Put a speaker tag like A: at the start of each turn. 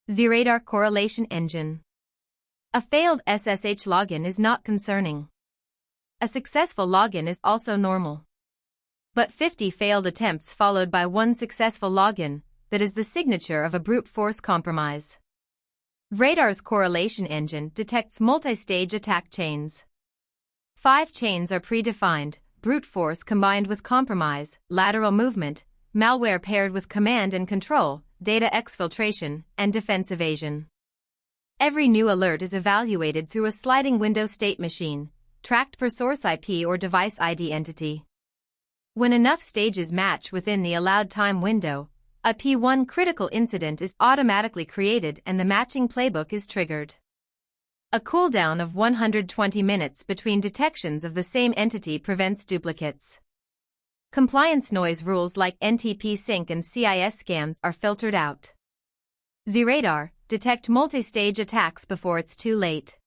A: VRadar Correlation Engine. A failed SSH login is not concerning. A successful login is also normal. But 50 failed attempts followed by one successful login, that is the signature of a brute force compromise. VRadar's correlation engine detects multi-stage attack chains. 5 chains are predefined: brute force combined with compromise, lateral movement, malware paired with command and control, data exfiltration, and defense evasion. Every new alert is evaluated through a sliding window state machine, tracked per source IP or device ID entity. When enough stages match within the allowed time window, a P1 critical incident is automatically created and the matching playbook is triggered. A cooldown of 120 minutes between detections of the same entity prevents duplicates. Compliance noise rules like ATT&CK and CIS scams are filtered out. VRadar detect multi-stage attacks before it's too late.